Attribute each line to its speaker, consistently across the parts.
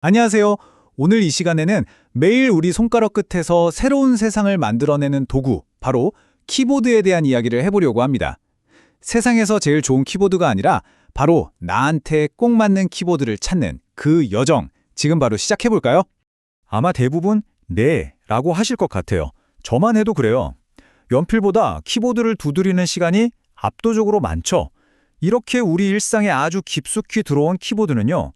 Speaker 1: 안녕하세요. 오늘 이 시간에는 매일 우리 손가락 끝에서 새로운 세상을 만들어내는 도구, 바로 키보드에 대한 이야기를 해보려고 합니다. 세상에서 제일 좋은 키보드가 아니라 바로 나한테 꼭 맞는 키보드를 찾는 그 여정, 지금 바로 시작해볼까요?
Speaker 2: 아마 대부분 네 라고 하실 것 같아요. 저만 해도 그래요. 연필보다 키보드를 두드리는 시간이 압도적으로 많죠. 이렇게 우리 일상에 아주 깊숙이 들어온 키보드는요,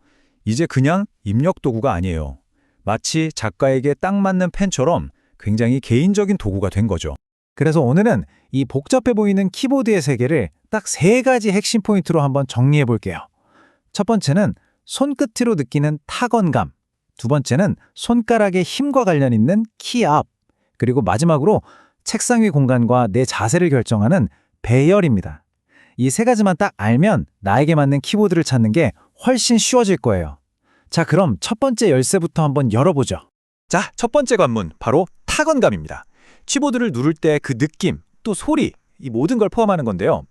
Speaker 2: 이제 그냥 입력 도구가 아니에요. 마치 작가에게 딱 맞는 펜처럼 굉장히 개인적인 도구가 된 거죠.
Speaker 3: 그래서 오늘은 이 복잡해 보이는 키보드의 세계를 딱 3가지 핵심 포인트로 한번 정리해 볼게요. 첫 번째는 손끝으로 느끼는 타건감, 두 번째는 손가락의 힘과 관련 있는 키압, 그리고 마지막으로 책상 위 공간과 내 자세를 결정하는 배열입니다. 이 3가지만 딱 알면 나에게 맞는 키보드를 찾는 게 훨씬 쉬워질 거예요. 자, 그럼 첫 번째 열쇠부터 한번 열어보죠.
Speaker 2: 자, 첫 번째 관문, 바로 타건감입니다. 키보드를 누를 때 그 느낌, 또 소리, 이 모든 걸 포함하는 건데요.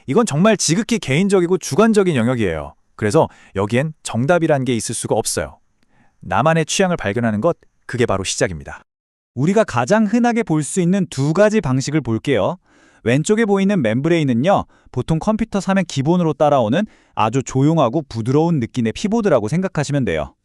Speaker 2: 이건 정말 지극히 개인적이고 주관적인 영역이에요. 그래서 여기엔 정답이란 게 있을 수가 없어요. 나만의 취향을 발견하는 것, 그게 바로 시작입니다.
Speaker 1: 우리가 가장 흔하게 볼 수 있는 2가지 방식을 볼게요. 왼쪽에 보이는 멤브레인은요, 보통 컴퓨터 사면 기본으로 따라오는 아주 조용하고 부드러운 느낌의 키보드라고 생각하시면 돼요.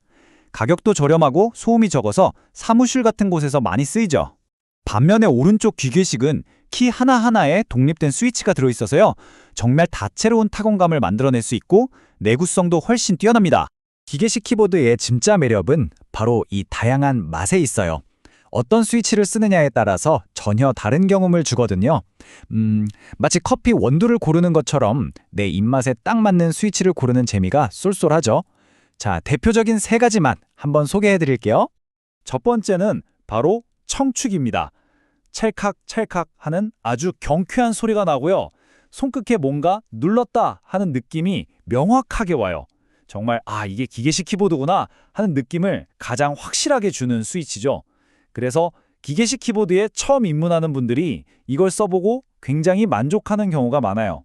Speaker 1: 가격도 저렴하고 소음이 적어서 사무실 같은 곳에서 많이 쓰이죠. 반면에 오른쪽 기계식은 키 하나하나에 독립된 스위치가 들어있어서요, 정말 다채로운 타건감을 만들어낼 수 있고 내구성도 훨씬 뛰어납니다.
Speaker 3: 기계식 키보드의 진짜 매력은 바로 이 다양한 맛에 있어요. 어떤 스위치를 쓰느냐에 따라서 전혀 다른 경험을 주거든요. 마치 커피 원두를 고르는 것처럼 내 입맛에 딱 맞는 스위치를 고르는 재미가 쏠쏠하죠. 자, 대표적인 3가지 맛 한번 소개해 드릴게요.
Speaker 2: 첫 번째는 바로 청축입니다. 찰칵찰칵 하는 아주 경쾌한 소리가 나고요. 손끝에 뭔가 눌렀다 하는 느낌이 명확하게 와요. 정말 이게 기계식 키보드구나 하는 느낌을 가장 확실하게 주는 스위치죠. 그래서 기계식 키보드에 처음 입문하는 분들이 이걸 써보고 굉장히 만족하는 경우가 많아요.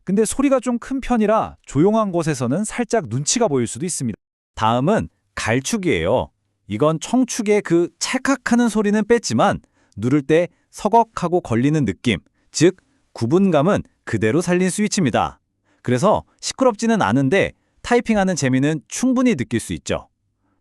Speaker 2: 근데 소리가 좀 큰 편이라 조용한 곳에서는 살짝 눈치가 보일 수도 있습니다. 다음은 갈축이에요. 이건 청축의 그 찰칵하는 소리는 뺐지만 누를 때 서걱하고 걸리는 느낌, 즉 구분감은 그대로 살린 스위치입니다. 그래서 시끄럽지는 않은데 타이핑하는 재미는 충분히 느낄 수 있죠.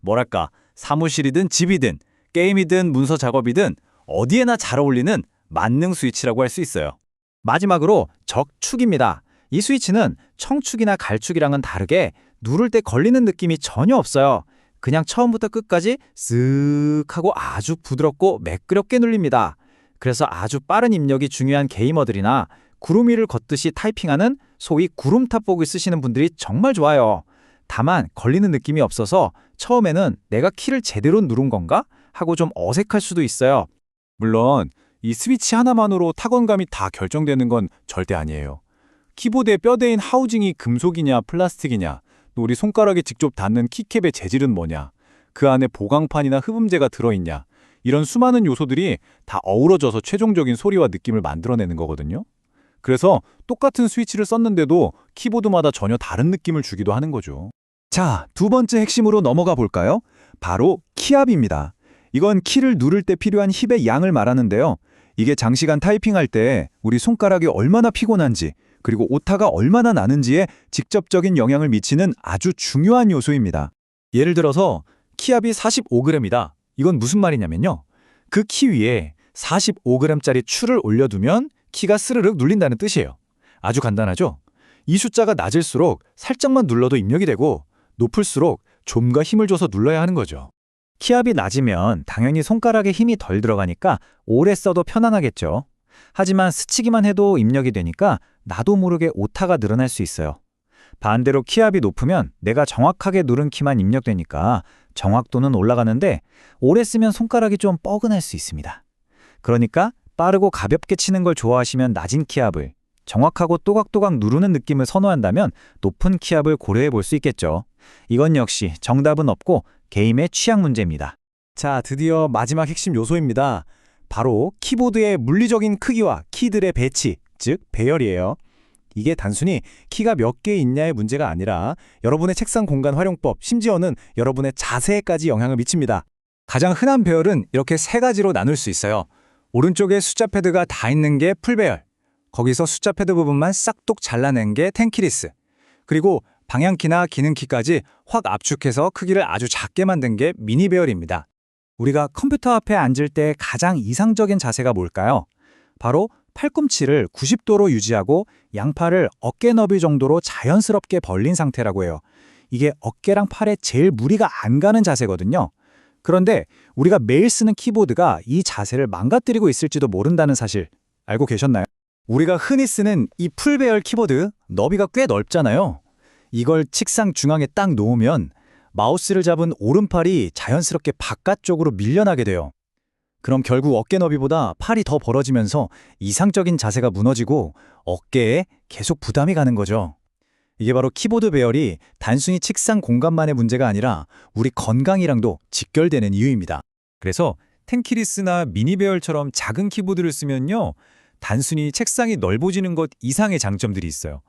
Speaker 2: 뭐랄까, 사무실이든 집이든 게임이든 문서 작업이든 어디에나 잘 어울리는 만능 스위치라고 할 수 있어요.
Speaker 3: 마지막으로 적축입니다. 이 스위치는 청축이나 갈축이랑은 다르게 누를 때 걸리는 느낌이 전혀 없어요. 그냥 처음부터 끝까지 쓱 하고 아주 부드럽고 매끄럽게 눌립니다. 그래서 아주 빠른 입력이 중요한 게이머들이나 구름 위를 걷듯이 타이핑하는 소위 구름탑복을 쓰시는 분들이 정말 좋아요. 다만 걸리는 느낌이 없어서 처음에는 내가 키를 제대로 누른 건가? 하고 좀 어색할 수도 있어요.
Speaker 1: 물론 이 스위치 하나만으로 타건감이 다 결정되는 건 절대 아니에요. 키보드의 뼈대인 하우징이 금속이냐 플라스틱이냐, 또 우리 손가락에 직접 닿는 키캡의 재질은 뭐냐, 그 안에 보강판이나 흡음재가 들어있냐, 이런 수많은 요소들이 다 어우러져서 최종적인 소리와 느낌을 만들어내는 거거든요. 그래서 똑같은 스위치를 썼는데도 키보드마다 전혀 다른 느낌을 주기도 하는 거죠. 자, 2번째 핵심으로 넘어가 볼까요? 바로 키압입니다. 이건 키를 누를 때 필요한 힙의 양을 말하는데요. 이게 장시간 타이핑할 때 우리 손가락이 얼마나 피곤한지, 그리고 오타가 얼마나 나는지에 직접적인 영향을 미치는 아주 중요한 요소입니다. 예를 들어서 키압이 45g이다. 이건 무슨 말이냐면요, 그 키 위에 45g짜리 추를 올려두면 키가 스르륵 눌린다는 뜻이에요. 아주 간단하죠? 이 숫자가 낮을수록 살짝만 눌러도 입력이 되고 높을수록 좀더 힘을 줘서 눌러야 하는 거죠.
Speaker 3: 키압이 낮으면 당연히 손가락에 힘이 덜 들어가니까 오래 써도 편안하겠죠. 하지만 스치기만 해도 입력이 되니까 나도 모르게 오타가 늘어날 수 있어요. 반대로 키압이 높으면 내가 정확하게 누른 키만 입력되니까 정확도는 올라가는데 오래 쓰면 손가락이 좀 뻐근할 수 있습니다. 그러니까 빠르고 가볍게 치는 걸 좋아하시면 낮은 키압을, 정확하고 또각또각 누르는 느낌을 선호한다면 높은 키압을 고려해 볼 수 있겠죠. 이건 역시 정답은 없고 개인의 취향 문제입니다.
Speaker 1: 자, 드디어 마지막 핵심 요소입니다. 바로 키보드의 물리적인 크기와 키들의 배치, 즉 배열이에요. 이게 단순히 키가 몇 개 있냐의 문제가 아니라 여러분의 책상 공간 활용법, 심지어는 여러분의 자세에까지 영향을 미칩니다. 가장 흔한 배열은 이렇게 세 가지로 나눌 수 있어요. 오른쪽에 숫자 패드가 다 있는 게 풀배열, 거기서 숫자 패드 부분만 싹둑 잘라낸 게 텐키리스, 그리고 방향키나 기능키까지 확 압축해서 크기를 아주 작게 만든 게 미니 배열입니다. 우리가 컴퓨터 앞에 앉을 때 가장 이상적인 자세가 뭘까요? 바로 팔꿈치를 90도로 유지하고 양팔을 어깨 너비 정도로 자연스럽게 벌린 상태라고 해요. 이게 어깨랑 팔에 제일 무리가 안 가는 자세거든요. 그런데 우리가 매일 쓰는 키보드가 이 자세를 망가뜨리고 있을지도 모른다는 사실 알고 계셨나요? 우리가 흔히 쓰는 이 풀배열 키보드, 너비가 꽤 넓잖아요. 이걸 책상 중앙에 딱 놓으면 마우스를 잡은 오른팔이 자연스럽게 바깥쪽으로 밀려나게 돼요. 그럼 결국 어깨 너비보다 팔이 더 벌어지면서 이상적인 자세가 무너지고 어깨에 계속 부담이 가는 거죠. 이게 바로 키보드 배열이 단순히 책상 공간만의 문제가 아니라 우리 건강이랑도 직결되는 이유입니다.
Speaker 2: 그래서 텐키리스나 미니 배열처럼 작은 키보드를 쓰면요, 단순히 책상이 넓어지는 것 이상의 장점들이 있어요.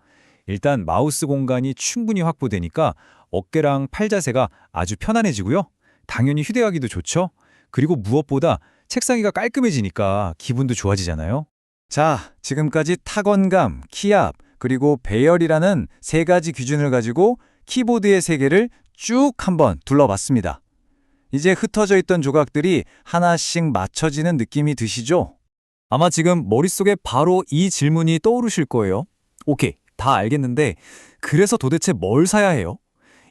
Speaker 2: 일단 마우스 공간이 충분히 확보되니까 어깨랑 팔 자세가 아주 편안해지고요. 당연히 휴대하기도 좋죠. 그리고 무엇보다 책상 위가 깔끔해지니까 기분도 좋아지잖아요.
Speaker 1: 자, 지금까지 타건감, 키압, 그리고 배열이라는 세 가지 기준을 가지고 키보드의 세계를 쭉 한번 둘러봤습니다. 이제 흩어져 있던 조각들이 하나씩 맞춰지는 느낌이 드시죠? 아마 지금 머릿속에 바로 이 질문이 떠오르실 거예요. 오케이, 다 알겠는데 그래서 도대체 뭘 사야 해요?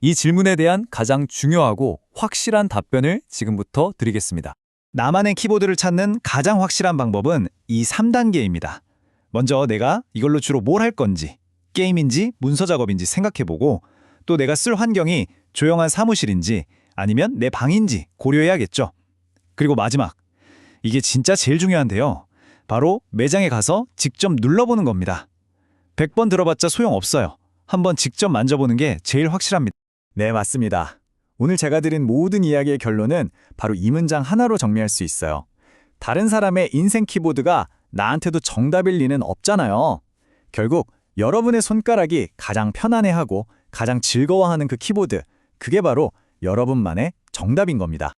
Speaker 1: 이 질문에 대한 가장 중요하고 확실한 답변을 지금부터 드리겠습니다. 나만의 키보드를 찾는 가장 확실한 방법은 이 3단계입니다. 먼저 내가 이걸로 주로 뭘 할 건지, 게임인지 문서 작업인지 생각해보고, 또 내가 쓸 환경이 조용한 사무실인지 아니면 내 방인지 고려해야겠죠. 그리고 마지막, 이게 진짜 제일 중요한데요. 바로 매장에 가서 직접 눌러보는 겁니다. 100번 들어봤자 소용없어요. 한번 직접 만져보는 게 제일 확실합니다. 네, 맞습니다. 오늘 제가 드린 모든 이야기의 결론은 바로 이 문장 하나로 정리할 수 있어요. 다른 사람의 인생 키보드가 나한테도 정답일 리는 없잖아요. 결국 여러분의 손가락이 가장 편안해하고 가장 즐거워하는 그 키보드, 그게 바로 여러분만의 정답인 겁니다.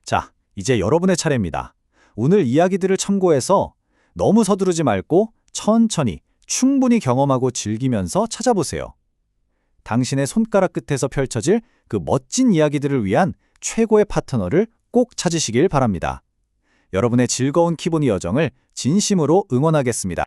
Speaker 1: 자, 이제 여러분의 차례입니다. 오늘 이야기들을 참고해서 너무 서두르지 말고 천천히 충분히 경험하고 즐기면서 찾아보세요. 당신의 손가락 끝에서 펼쳐질 그 멋진 이야기들을 위한 최고의 파트너를 꼭 찾으시길 바랍니다. 여러분의 즐거운 키보드 여정을 진심으로 응원하겠습니다.